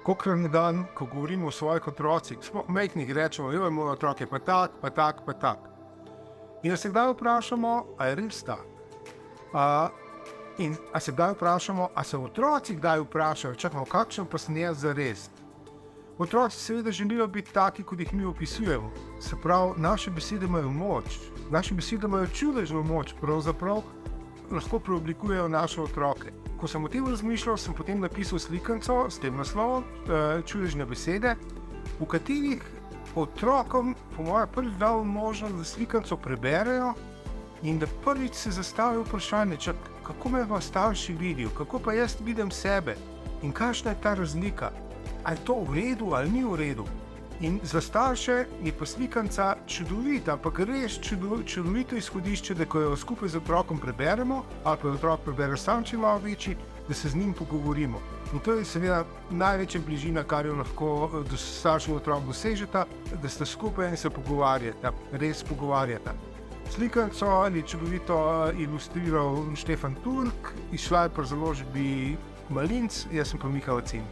Kolikor na dan, ko govorimo o svojih otrocih, sploh majhnih, rečemo, joj, moj otrok je pa tak, pa tak, pa tak. In da se kdaj vprašamo, a je res tak? In a se kdaj vprašamo, a se otroci kdaj vprašajo, čakamo, kakšen pa sem jaz zares? Otroci seveda želijo biti taki, kot jih mi opisujemo. Se pravi, naše besede imajo moč, naše besede imajo čudežno moč, pravzaprav lahko preoblikujejo naše otroke. Ko sem o tem razmišljal, sem potem napisal slikanco s tem naslovom Čudežne besede, v katerih otrokom, po mojem, prvič dal možnost, da slikanco preberejo in da prvič se zastavijo vprašanje, kako me pa starši vidijo, kako pa jaz vidim sebe in kakšna je ta razlika, ali je to v redu ali ni v redu. In za starše je pa slikanca čudovita, ampak res čudovito izhodišče, da ko jo skupaj z otrokom preberemo, ali pa otrok prebere sam, če malo večji, da se z njim pogovorimo. In to je seveda največja bližina, kar jo lahko starš in otrok dosežeta, da sta skupaj in se pogovarjata, res pogovarjata. Slikanco ali čudovito ilustriral Štefan Turk, izšla je pri založbi Malinc, jaz sem pa Miha Ocin.